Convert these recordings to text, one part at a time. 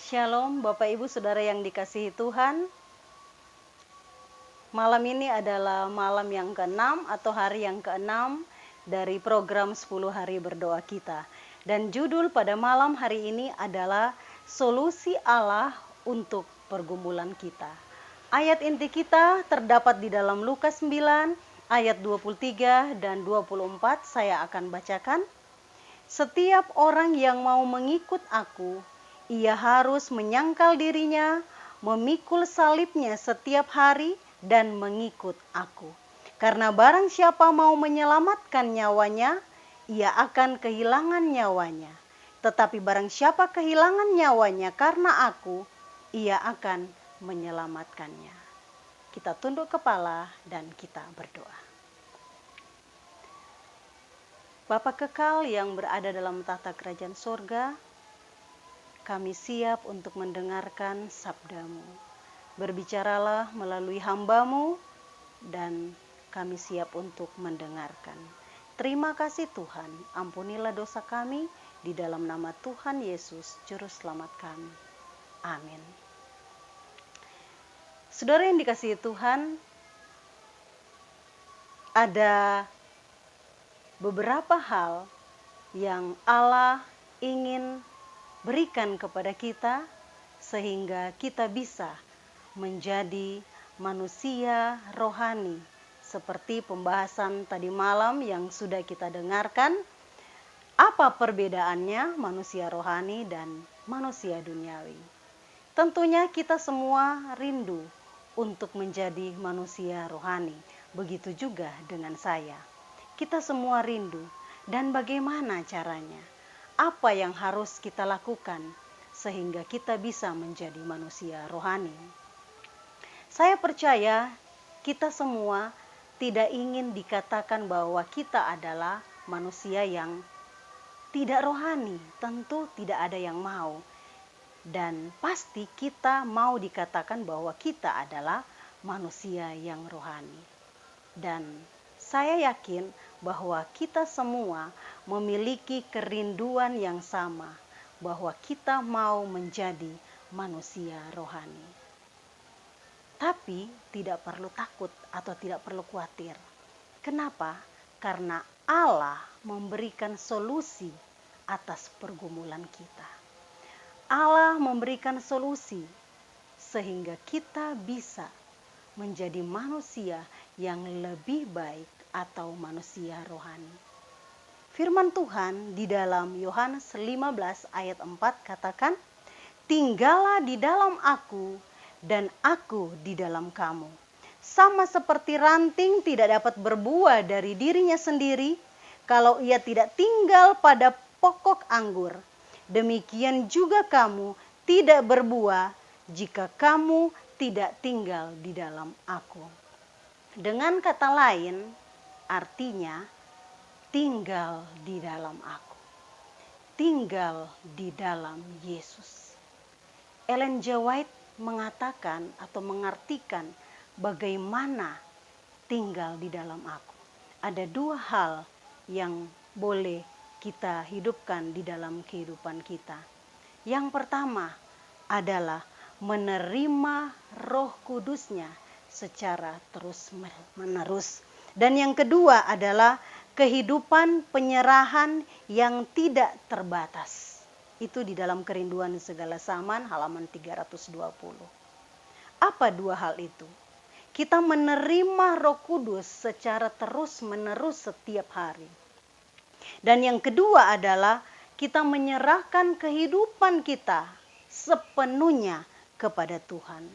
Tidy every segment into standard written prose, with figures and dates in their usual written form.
Shalom Bapak Ibu Saudara yang dikasihi Tuhan. Malam ini adalah malam yang ke-6 atau hari yang ke-6 dari program 10 hari berdoa kita. Dan judul pada malam hari ini adalah Solusi Allah untuk Pergumulan Kita. Ayat inti kita terdapat di dalam Lukas 9 ayat 23 dan 24. Saya akan bacakan. Setiap orang yang mau mengikut aku, ia harus menyangkal dirinya, memikul salibnya setiap hari, dan mengikut aku. Karena barang siapa mau menyelamatkan nyawanya, ia akan kehilangan nyawanya. Tetapi barang siapa kehilangan nyawanya karena aku, ia akan menyelamatkannya. Kita tunduk kepala dan kita berdoa. Bapa kekal yang berada dalam tahta kerajaan sorga, kami siap untuk mendengarkan sabda-Mu. Berbicaralah melalui hamba-Mu dan kami siap untuk mendengarkan. Terima kasih Tuhan, ampunilah dosa kami di dalam nama Tuhan Yesus, Juru Selamat kami. Amin. Saudara yang dikasihi Tuhan, ada beberapa hal yang Allah ingin berikan kepada kita sehingga kita bisa menjadi manusia rohani seperti pembahasan tadi malam yang sudah kita dengarkan. Apa perbedaannya manusia rohani dan manusia duniawi? Tentunya kita semua rindu untuk menjadi manusia rohani. Begitu juga dengan saya. Kita semua rindu. Dan bagaimana caranya? Apa yang harus kita lakukan sehingga kita bisa menjadi manusia rohani? Saya percaya kita semua tidak ingin dikatakan bahwa kita adalah manusia yang tidak rohani. Tentu tidak ada yang mau. Dan pasti kita mau dikatakan bahwa kita adalah manusia yang rohani. Dan saya yakin bahwa kita semua memiliki kerinduan yang sama, bahwa kita mau menjadi manusia rohani. Tapi tidak perlu takut atau tidak perlu khawatir. Kenapa? Karena Allah memberikan solusi atas pergumulan kita. Allah memberikan solusi sehingga kita bisa menjadi manusia yang lebih baik atau manusia rohani. Firman Tuhan di dalam Yohanes 15 ayat 4 katakan, "Tinggallah di dalam aku dan aku di dalam kamu. Sama seperti ranting tidak dapat berbuah dari dirinya sendiri kalau ia tidak tinggal pada pokok anggur. Demikian juga kamu tidak berbuah jika kamu tidak tinggal di dalam aku." Dengan kata lain, artinya tinggal di dalam aku. Tinggal di dalam Yesus. Ellen G. White mengatakan atau mengartikan bagaimana tinggal di dalam aku. Ada dua hal yang boleh kita hidupkan di dalam kehidupan kita. Yang pertama adalah menerima Roh Kudus-Nya secara terus-menerus. Dan yang kedua adalah kehidupan penyerahan yang tidak terbatas. Itu di dalam Kerinduan Segala Zaman halaman 320. Apa dua hal itu? Kita menerima Roh Kudus secara terus-menerus setiap hari. Dan yang kedua adalah kita menyerahkan kehidupan kita sepenuhnya kepada Tuhan.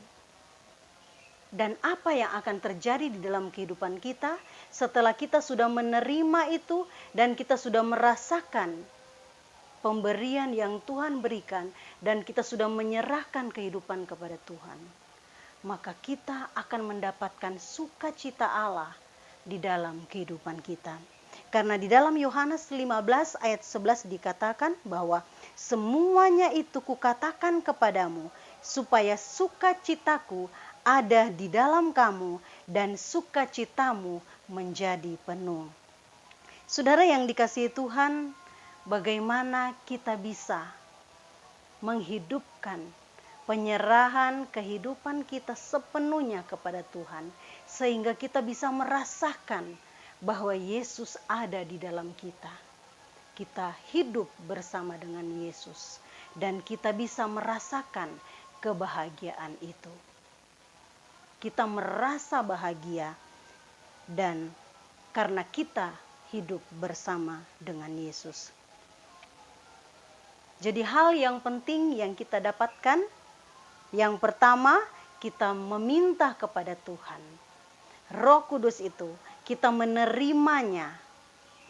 Dan apa yang akan terjadi di dalam kehidupan kita setelah kita sudah menerima itu dan kita sudah merasakan pemberian yang Tuhan berikan dan kita sudah menyerahkan kehidupan kepada Tuhan, maka kita akan mendapatkan sukacita Allah di dalam kehidupan kita. Karena di dalam Yohanes 15 ayat 11 dikatakan bahwa semuanya itu kukatakan kepadamu supaya sukacitaku ada di dalam kamu dan sukacitamu menjadi penuh. Saudara yang dikasihi Tuhan, bagaimana kita bisa menghidupkan penyerahan kehidupan kita sepenuhnya kepada Tuhan, sehingga kita bisa merasakan bahwa Yesus ada di dalam kita. Kita hidup bersama dengan Yesus dan kita bisa merasakan kebahagiaan itu. Kita merasa bahagia dan karena kita hidup bersama dengan Yesus. Jadi hal yang penting yang kita dapatkan, yang pertama, kita meminta kepada Tuhan. Roh Kudus itu kita menerimanya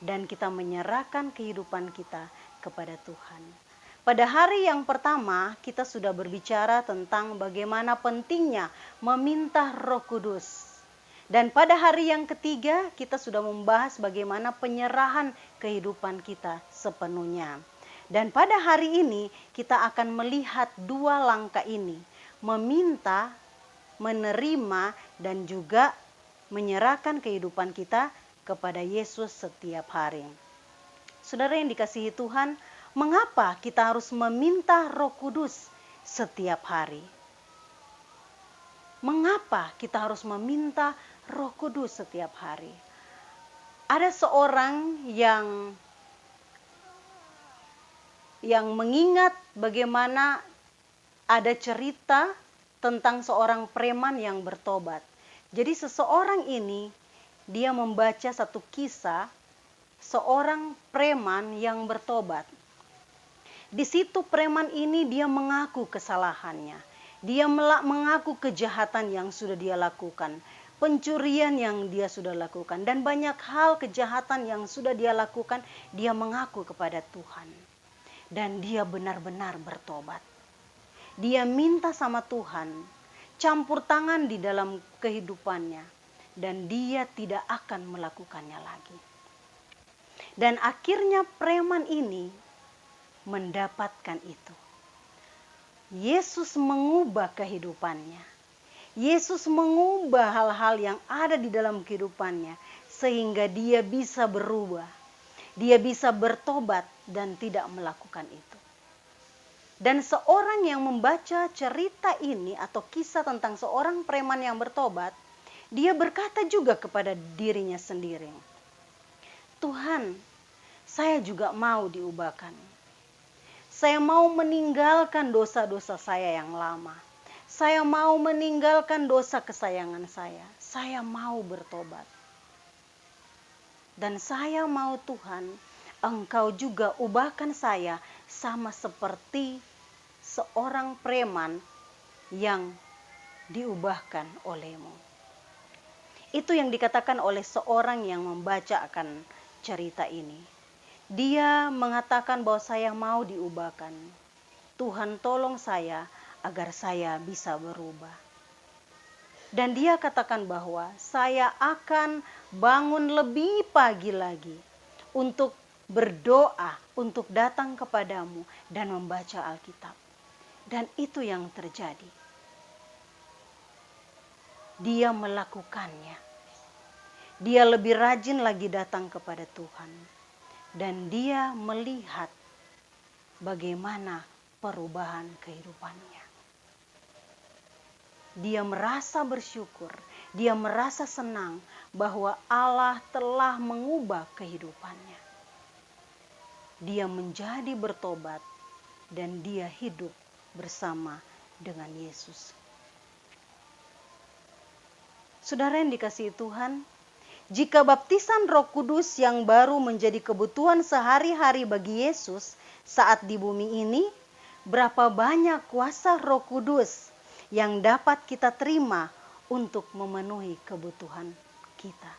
dan kita menyerahkan kehidupan kita kepada Tuhan. Pada hari yang pertama kita sudah berbicara tentang bagaimana pentingnya meminta Roh Kudus. Dan pada hari yang ketiga kita sudah membahas bagaimana penyerahan kehidupan kita sepenuhnya. Dan pada hari ini kita akan melihat dua langkah ini, meminta, menerima, dan juga menyerahkan kehidupan kita kepada Yesus setiap hari. Saudara yang dikasihi Tuhan, mengapa kita harus meminta Roh Kudus setiap hari? Mengapa kita harus meminta Roh Kudus setiap hari? Ada seorang yang mengingat bagaimana ada cerita tentang seorang preman yang bertobat. Jadi seseorang ini dia membaca satu kisah seorang preman yang bertobat. Di situ preman ini dia mengaku kesalahannya. Dia mengaku kejahatan yang sudah dia lakukan. Pencurian yang dia sudah lakukan. Dan banyak hal kejahatan yang sudah dia lakukan. Dia mengaku kepada Tuhan. Dan dia benar-benar bertobat. Dia minta sama Tuhan. Campur tangan di dalam kehidupannya. Dan dia tidak akan melakukannya lagi. Dan akhirnya preman ini mendapatkan itu. Yesus mengubah kehidupannya. Yesus mengubah hal-hal yang ada di dalam kehidupannya sehingga dia bisa berubah. Dia bisa bertobat dan tidak melakukan itu. Dan seorang yang membaca cerita ini atau kisah tentang seorang preman yang bertobat, dia berkata juga kepada dirinya sendiri, Tuhan, saya juga mau diubahkan. Saya mau meninggalkan dosa-dosa saya yang lama. Saya mau meninggalkan dosa kesayangan saya. Saya mau bertobat. Dan saya mau Tuhan, Engkau juga ubahkan saya sama seperti seorang preman yang diubahkan oleh-Mu. Itu yang dikatakan oleh seorang yang membaca akan cerita ini. Dia mengatakan bahwa saya mau diubahkan. Tuhan tolong saya agar saya bisa berubah. Dan dia katakan bahwa saya akan bangun lebih pagi lagi untuk berdoa, untuk datang kepadamu dan membaca Alkitab. Dan itu yang terjadi. Dia melakukannya. Dia lebih rajin lagi datang kepada Tuhan. Dan dia melihat bagaimana perubahan kehidupannya. Dia merasa bersyukur, dia merasa senang bahwa Allah telah mengubah kehidupannya. Dia menjadi bertobat dan dia hidup bersama dengan Yesus. Saudara yang dikasihi Tuhan, jika baptisan Roh Kudus yang baru menjadi kebutuhan sehari-hari bagi Yesus saat di bumi ini, berapa banyak kuasa Roh Kudus yang dapat kita terima untuk memenuhi kebutuhan kita.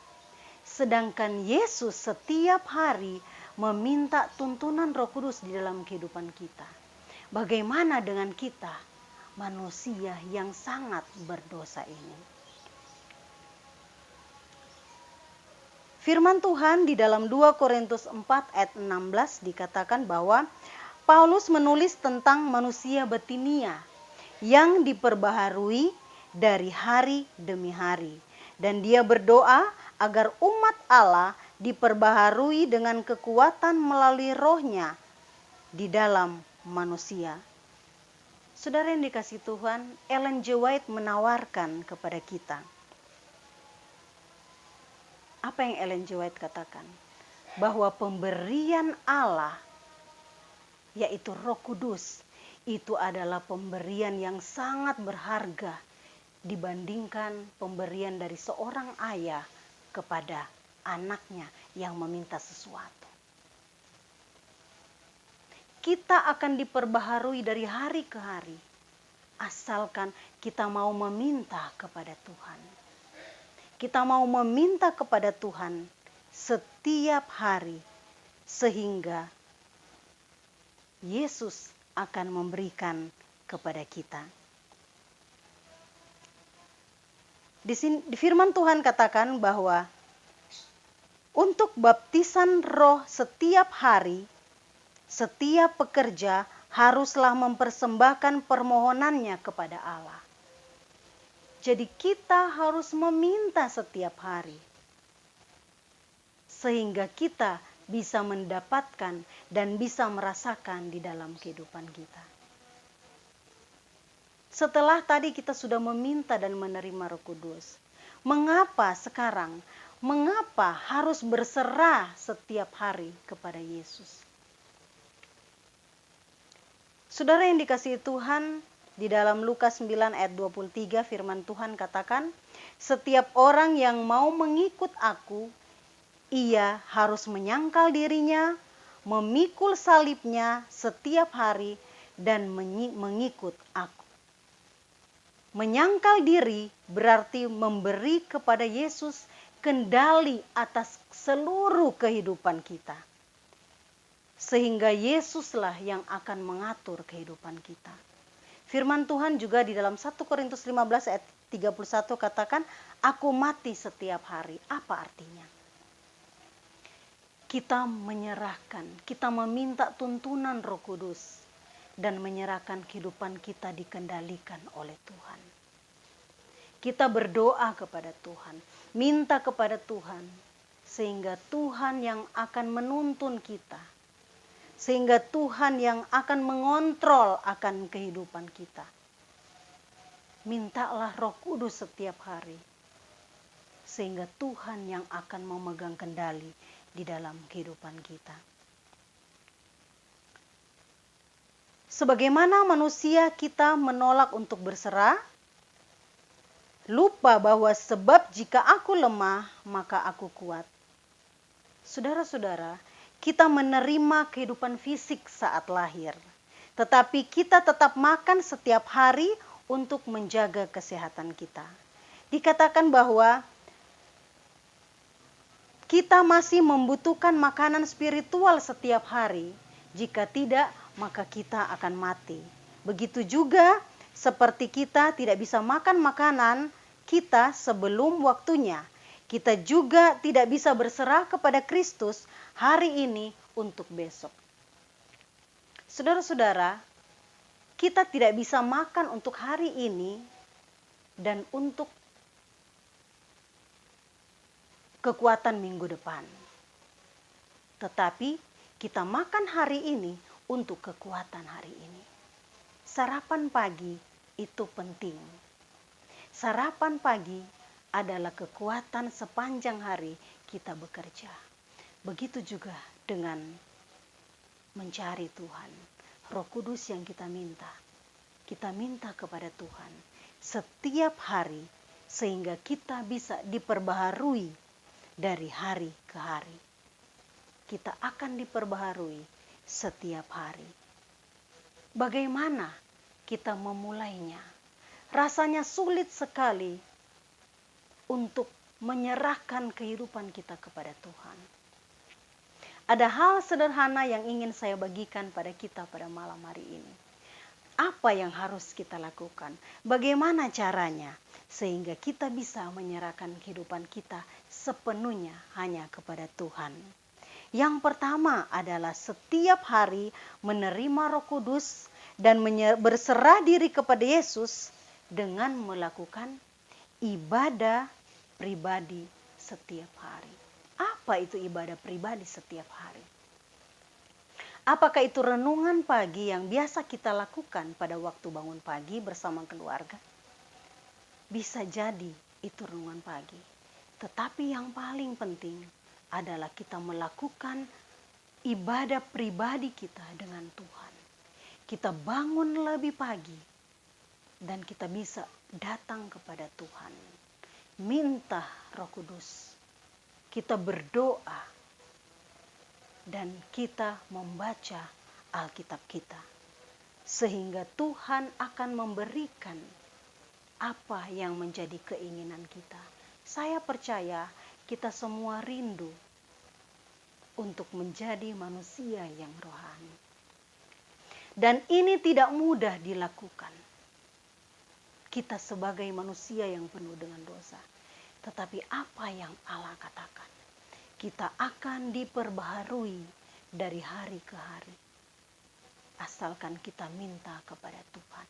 Sedangkan Yesus setiap hari meminta tuntunan Roh Kudus di dalam kehidupan kita. Bagaimana dengan kita, manusia yang sangat berdosa ini? Firman Tuhan di dalam 2 Korintus 4 ayat 16 dikatakan bahwa Paulus menulis tentang manusia betinia yang diperbaharui dari hari demi hari. Dan dia berdoa agar umat Allah diperbaharui dengan kekuatan melalui rohnya di dalam manusia Saudara yang dikasihi Tuhan, Ellen G. White menawarkan kepada kita. Apa yang Ellen G. White katakan? Bahwa pemberian Allah, yaitu Roh Kudus, itu adalah pemberian yang sangat berharga dibandingkan pemberian dari seorang ayah kepada anaknya yang meminta sesuatu. Kita akan diperbaharui dari hari ke hari, asalkan kita mau meminta kepada Tuhan. Kita mau meminta kepada Tuhan setiap hari, sehingga Yesus akan memberikan kepada kita. Di firman Tuhan katakan bahwa untuk baptisan roh setiap hari, setiap pekerja haruslah mempersembahkan permohonannya kepada Allah. Jadi kita harus meminta setiap hari, sehingga kita bisa mendapatkan dan bisa merasakan di dalam kehidupan kita. Setelah tadi kita sudah meminta dan menerima Roh Kudus, mengapa sekarang, mengapa harus berserah setiap hari kepada Yesus? Saudara yang dikasihi Tuhan, di dalam Lukas 9 ayat 23 firman Tuhan katakan, setiap orang yang mau mengikut aku, ia harus menyangkal dirinya, memikul salibnya setiap hari dan mengikut aku. Menyangkal diri berarti memberi kepada Yesus kendali atas seluruh kehidupan kita. Sehingga Yesuslah yang akan mengatur kehidupan kita. Firman Tuhan juga di dalam 1 Korintus 15 ayat 31 katakan, aku mati setiap hari. Apa artinya? Kita menyerahkan, kita meminta tuntunan Roh Kudus dan menyerahkan kehidupan kita dikendalikan oleh Tuhan. Kita berdoa kepada Tuhan, minta kepada Tuhan, sehingga Tuhan yang akan menuntun kita, sehingga Tuhan yang akan mengontrol akan kehidupan kita. Mintalah Roh Kudus setiap hari, sehingga Tuhan yang akan memegang kendali di dalam kehidupan kita. Sebagaimana manusia kita menolak untuk berserah, lupa bahwa sebab jika aku lemah, maka aku kuat. Saudara-saudara, kita menerima kehidupan fisik saat lahir, tetapi kita tetap makan setiap hari untuk menjaga kesehatan kita. Dikatakan bahwa kita masih membutuhkan makanan spiritual setiap hari. Jika tidak, maka kita akan mati. Begitu juga seperti kita tidak bisa makan makanan kita sebelum waktunya, kita juga tidak bisa berserah kepada Kristus hari ini untuk besok. Saudara-saudara, kita tidak bisa makan untuk hari ini dan untuk kekuatan minggu depan. Tetapi kita makan hari ini untuk kekuatan hari ini. Sarapan pagi itu penting. Sarapan pagi adalah kekuatan sepanjang hari kita bekerja. Begitu juga dengan mencari Tuhan. Roh Kudus yang kita minta. Kita minta kepada Tuhan setiap hari sehingga kita bisa diperbaharui dari hari ke hari. Kita akan diperbaharui setiap hari. Bagaimana kita memulainya? Rasanya sulit sekali untuk menyerahkan kehidupan kita kepada Tuhan. Ada hal sederhana yang ingin saya bagikan pada kita pada malam hari ini. Apa yang harus kita lakukan? Bagaimana caranya? Sehingga kita bisa menyerahkan kehidupan kita sepenuhnya hanya kepada Tuhan. Yang pertama adalah setiap hari menerima Roh Kudus dan berserah diri kepada Yesus dengan melakukan ibadah pribadi setiap hari. Apa itu ibadah pribadi setiap hari? Apakah itu renungan pagi yang biasa kita lakukan pada waktu bangun pagi bersama keluarga? Bisa jadi itu renungan pagi. Tetapi yang paling penting adalah kita melakukan ibadah pribadi kita dengan Tuhan. Kita bangun lebih pagi dan kita bisa datang kepada Tuhan. Minta Roh Kudus. Kita berdoa dan kita membaca Alkitab kita. Sehingga Tuhan akan memberikan apa yang menjadi keinginan kita. Saya percaya kita semua rindu untuk menjadi manusia yang rohani. Dan ini tidak mudah dilakukan. Kita sebagai manusia yang penuh dengan dosa. Tetapi apa yang Allah katakan? Kita akan diperbaharui dari hari ke hari. Asalkan kita minta kepada Tuhan.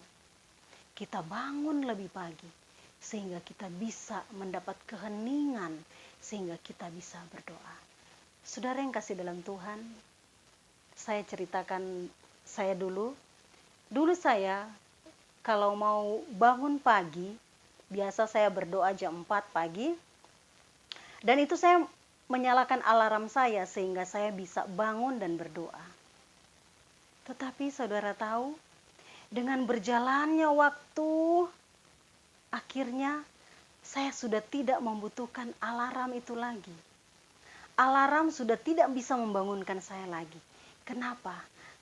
Kita bangun lebih pagi sehingga kita bisa mendapat keheningan, sehingga kita bisa berdoa. Saudara yang kasih dalam Tuhan, saya ceritakan saya dulu. Dulu saya kalau mau bangun pagi, biasa saya berdoa jam 4 pagi. Dan itu saya menyalakan alarm saya sehingga saya bisa bangun dan berdoa. Tetapi saudara tahu, dengan berjalannya waktu, akhirnya saya sudah tidak membutuhkan alarm itu lagi. Alarm sudah tidak bisa membangunkan saya lagi. Kenapa?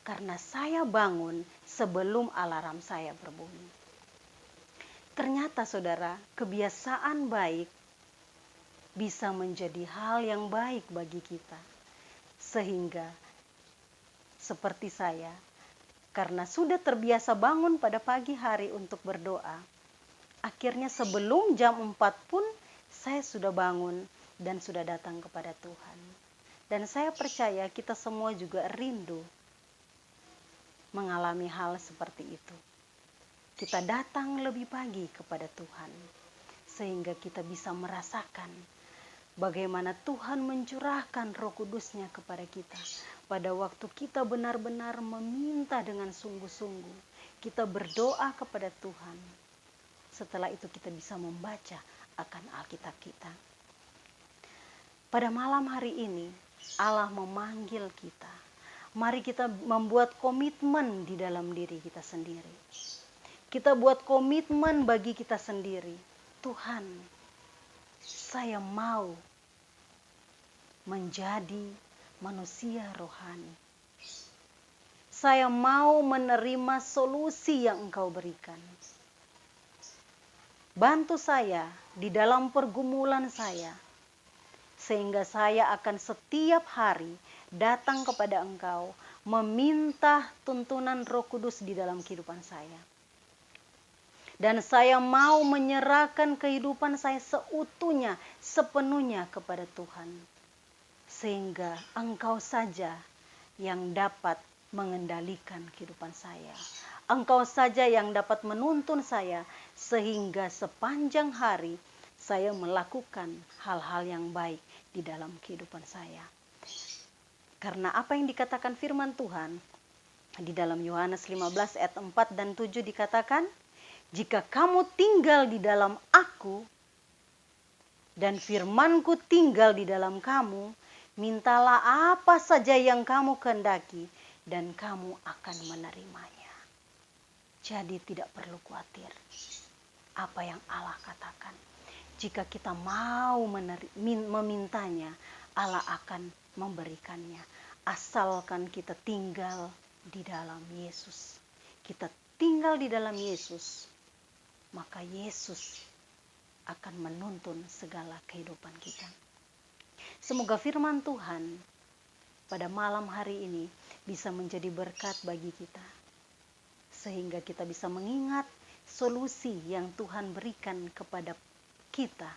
Karena saya bangun sebelum alarm saya berbunyi. Ternyata saudara, kebiasaan baik bisa menjadi hal yang baik bagi kita. Sehingga seperti saya, karena sudah terbiasa bangun pada pagi hari untuk berdoa, akhirnya sebelum jam 4 pun saya sudah bangun dan sudah datang kepada Tuhan. Dan saya percaya kita semua juga rindu mengalami hal seperti itu. Kita datang lebih pagi kepada Tuhan, sehingga kita bisa merasakan bagaimana Tuhan mencurahkan Roh Kudus-Nya kepada kita. Pada waktu kita benar-benar meminta dengan sungguh-sungguh, kita berdoa kepada Tuhan. Setelah itu kita bisa membaca akan Alkitab kita. Pada malam hari ini, Allah memanggil kita. Mari kita membuat komitmen di dalam diri kita sendiri. Kita buat komitmen bagi kita sendiri. Tuhan, saya mau menjadi manusia rohani. Saya mau menerima solusi yang Engkau berikan. Bantu saya di dalam pergumulan saya, sehingga saya akan setiap hari datang kepada Engkau, meminta tuntunan Roh Kudus di dalam kehidupan saya. Dan saya mau menyerahkan kehidupan saya seutuhnya, sepenuhnya kepada Tuhan. Sehingga Engkau saja yang dapat mengendalikan kehidupan saya. Engkau saja yang dapat menuntun saya, sehingga sepanjang hari saya melakukan hal-hal yang baik di dalam kehidupan saya. Karena apa yang dikatakan firman Tuhan di dalam Yohanes 15 ayat 4 dan 7 dikatakan, jika kamu tinggal di dalam aku dan firmanku tinggal di dalam kamu, mintalah apa saja yang kamu kehendaki dan kamu akan menerimanya. Jadi tidak perlu khawatir apa yang Allah katakan. Jika kita mau memintanya, Allah akan memberikannya. Asalkan kita tinggal di dalam Yesus. Kita tinggal di dalam Yesus, maka Yesus akan menuntun segala kehidupan kita. Semoga firman Tuhan pada malam hari ini bisa menjadi berkat bagi kita. Sehingga kita bisa mengingat solusi yang Tuhan berikan kepada kita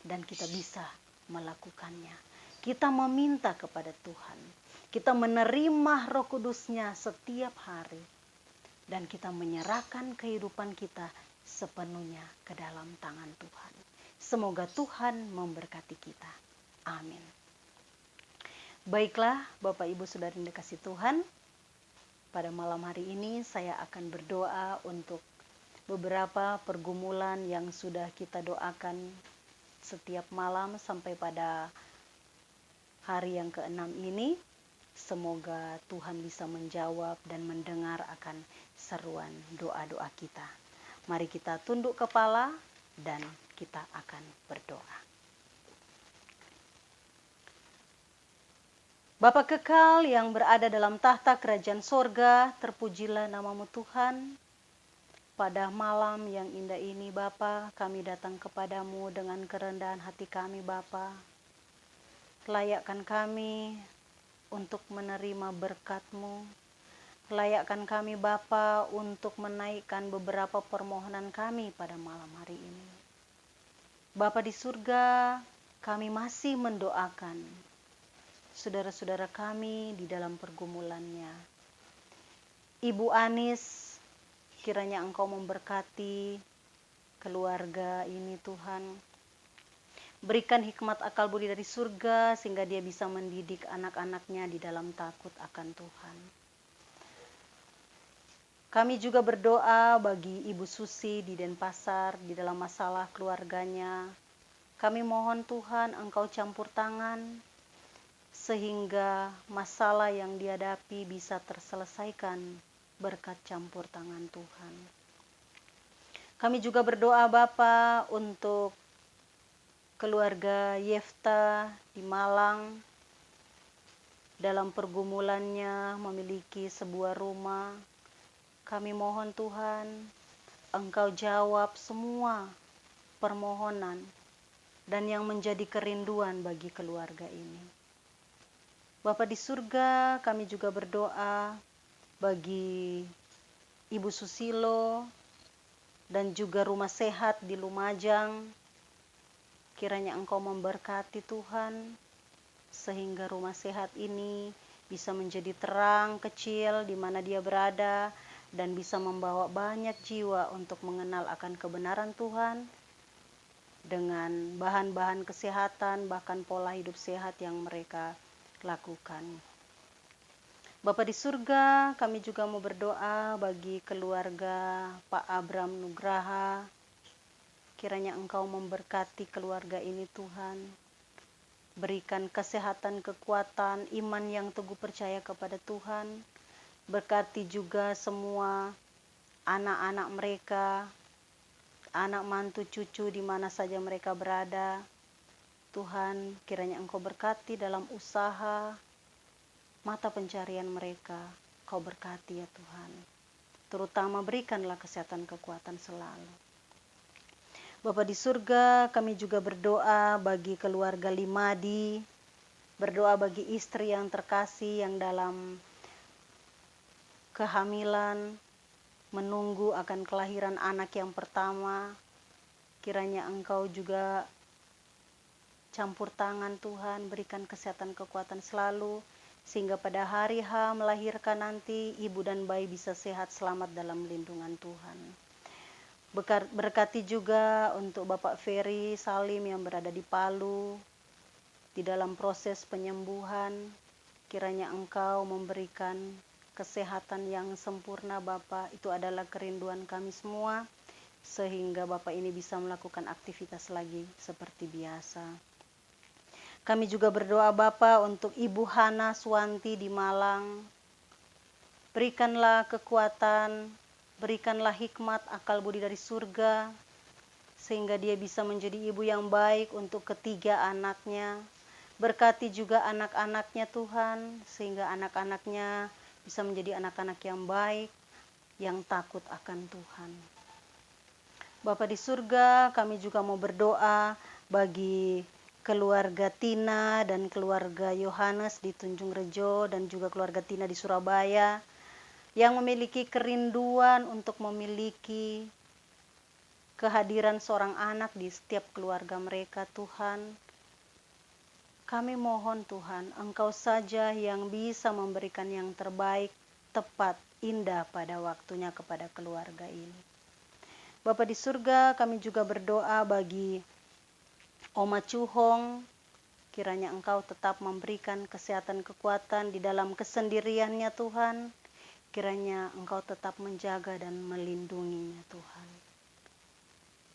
dan kita bisa melakukannya. Kita meminta kepada Tuhan. Kita menerima Roh Kudus-Nya setiap hari. Dan kita menyerahkan kehidupan kita sepenuhnya ke dalam tangan Tuhan. Semoga Tuhan memberkati kita. Amin. Baiklah Bapak Ibu Saudara yang dikasihi Tuhan, Pada malam hari ini saya akan berdoa untuk beberapa pergumulan yang sudah kita doakan setiap malam sampai pada hari yang ke-6 ini. Semoga Tuhan bisa menjawab dan mendengar akan seruan doa-doa kita. Mari kita tunduk kepala dan kita akan berdoa. Bapa kekal yang berada dalam tahta kerajaan sorga, terpujilah namamu Tuhan. Pada malam yang indah ini Bapa, kami datang kepadamu dengan kerendahan hati kami Bapa. Layakkan kami untuk menerima berkat-Mu. Layakkan kami Bapa untuk menaikkan beberapa permohonan kami pada malam hari ini. Bapa di surga, kami masih mendoakan saudara-saudara kami di dalam pergumulannya. Ibu Anis, kiranya Engkau memberkati keluarga ini Tuhan. Berikan hikmat akal budi dari surga sehingga dia bisa mendidik anak-anaknya di dalam takut akan Tuhan. Kami juga berdoa bagi Ibu Susi di Denpasar di dalam masalah keluarganya. Kami mohon Tuhan Engkau campur tangan sehingga masalah yang dihadapi bisa terselesaikan berkat campur tangan Tuhan. Kami juga berdoa Bapa untuk keluarga Yefta di Malang dalam pergumulannya memiliki sebuah rumah. Kami mohon Tuhan Engkau jawab semua permohonan dan yang menjadi kerinduan bagi keluarga ini. Bapa di surga, kami juga berdoa bagi Ibu Susilo dan juga rumah sehat di Lumajang. Kiranya Engkau memberkati Tuhan, sehingga rumah sehat ini bisa menjadi terang kecil di mana dia berada dan bisa membawa banyak jiwa untuk mengenal akan kebenaran Tuhan dengan bahan-bahan kesehatan, bahkan pola hidup sehat yang mereka lakukan. Bapa di surga, kami juga mau berdoa bagi keluarga Pak Abram Nugraha. Kiranya Engkau memberkati keluarga ini Tuhan. Berikan kesehatan, kekuatan, iman yang teguh percaya kepada Tuhan. Berkati juga semua anak-anak mereka, anak mantu cucu di mana saja mereka berada. Tuhan, kiranya Engkau berkati dalam usaha, mata pencarian mereka. Kau berkati ya Tuhan. Terutama berikanlah kesehatan kekuatan selalu. Bapa di surga, kami juga berdoa bagi keluarga Limadi, berdoa bagi istri yang terkasih yang dalam kehamilan, menunggu akan kelahiran anak yang pertama. Kiranya Engkau juga campur tangan Tuhan, berikan kesehatan kekuatan selalu, sehingga pada hari H melahirkan nanti ibu dan bayi bisa sehat selamat dalam lindungan Tuhan. Berkati juga untuk Bapak Ferry Salim yang berada di Palu, di dalam proses penyembuhan. Kiranya Engkau memberikan kesehatan yang sempurna Bapak, itu adalah kerinduan kami semua, sehingga Bapak ini bisa melakukan aktivitas lagi seperti biasa. Kami juga berdoa Bapa untuk Ibu Hana Suwanti di Malang. Berikanlah kekuatan, berikanlah hikmat akal budi dari surga, sehingga dia bisa menjadi ibu yang baik untuk ketiga anaknya. Berkati juga anak-anaknya Tuhan, sehingga anak-anaknya bisa menjadi anak-anak yang baik, yang takut akan Tuhan. Bapa di surga, kami juga mau berdoa bagi keluarga Tina dan keluarga Yohanes di Tunjung Rejo dan juga keluarga Tina di Surabaya yang memiliki kerinduan untuk memiliki kehadiran seorang anak di setiap keluarga mereka Tuhan. Kami mohon Tuhan, Engkau saja yang bisa memberikan yang terbaik, tepat, indah pada waktunya kepada keluarga ini. Bapa di surga, kami juga berdoa bagi Oma Cuhong, kiranya Engkau tetap memberikan kesehatan kekuatan di dalam kesendiriannya Tuhan. Kiranya Engkau tetap menjaga dan melindunginya Tuhan.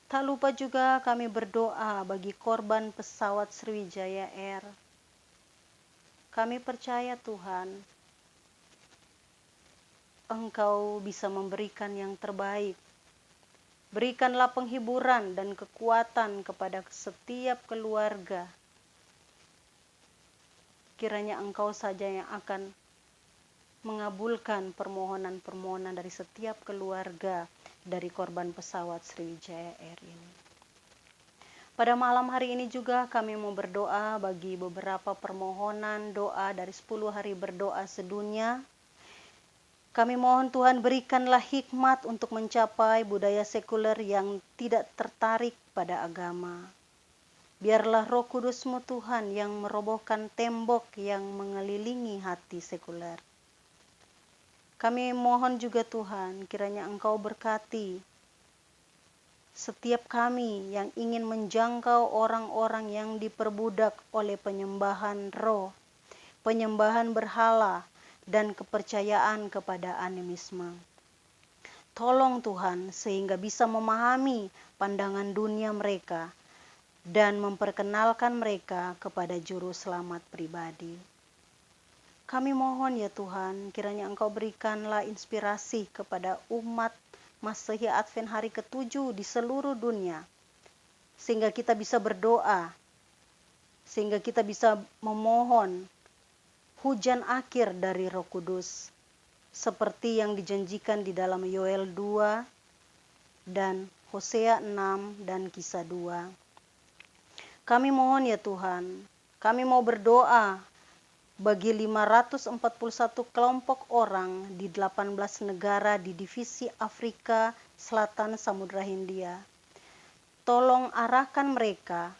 Tak lupa juga kami berdoa bagi korban pesawat Sriwijaya Air. Kami percaya Tuhan, Engkau bisa memberikan yang terbaik. Berikanlah penghiburan dan kekuatan kepada setiap keluarga. Kiranya Engkau saja yang akan mengabulkan permohonan-permohonan dari setiap keluarga dari korban pesawat Sriwijaya Air ini. Pada malam hari ini juga kami mau berdoa bagi beberapa permohonan doa dari 10 hari berdoa sedunia. Kami mohon Tuhan berikanlah hikmat untuk mencapai budaya sekuler yang tidak tertarik pada agama. Biarlah Roh Kudus-Mu Tuhan yang merobohkan tembok yang mengelilingi hati sekuler. Kami mohon juga Tuhan, kiranya Engkau berkati setiap kami yang ingin menjangkau orang-orang yang diperbudak oleh penyembahan roh, penyembahan berhala, dan kepercayaan kepada animisme. Tolong Tuhan sehingga bisa memahami pandangan dunia mereka dan memperkenalkan mereka kepada juru selamat pribadi. Kami mohon ya Tuhan, kiranya Engkau berikanlah inspirasi kepada umat Masehi Advent hari ke-7 di seluruh dunia, sehingga kita bisa berdoa, sehingga kita bisa memohon hujan akhir dari Roh Kudus, seperti yang dijanjikan di dalam Yoel 2 dan Hosea 6 dan Kisah 2. Kami mohon ya Tuhan, kami mau berdoa bagi 541 kelompok orang di 18 negara di divisi Afrika Selatan Samudra Hindia. Tolong arahkan mereka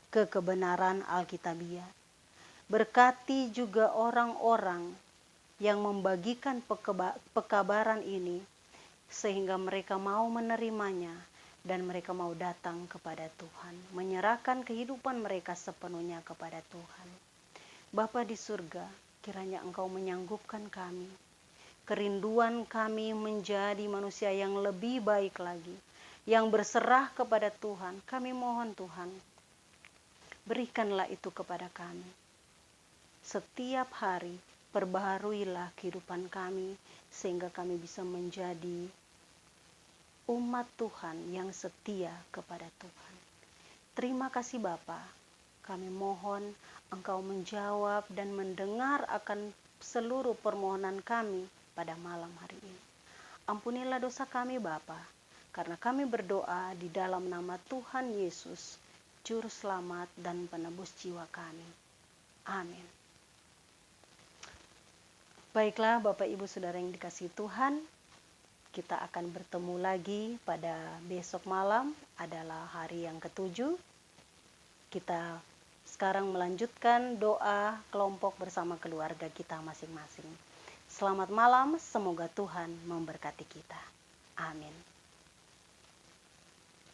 ke kebenaran Alkitabiah. Berkati juga orang-orang yang membagikan pekabaran ini, sehingga mereka mau menerimanya dan mereka mau datang kepada Tuhan, menyerahkan kehidupan mereka sepenuhnya kepada Tuhan. Bapa di surga, kiranya Engkau menyanggupkan kami, kerinduan kami menjadi manusia yang lebih baik lagi, yang berserah kepada Tuhan. Kami mohon Tuhan, berikanlah itu kepada kami. Setiap hari perbaharuilah kehidupan kami sehingga kami bisa menjadi umat Tuhan yang setia kepada Tuhan. Terima kasih Bapa. Kami mohon Engkau menjawab dan mendengar akan seluruh permohonan kami pada malam hari ini. Ampunilah dosa kami Bapa, karena kami berdoa di dalam nama Tuhan Yesus, Juru Selamat dan Penebus jiwa kami. Amin. Baiklah Bapak Ibu Saudara yang dikasihi Tuhan, kita akan bertemu lagi pada besok malam, adalah hari yang ke-7. Kita sekarang melanjutkan doa kelompok bersama keluarga kita masing-masing. Selamat malam, semoga Tuhan memberkati kita. Amin.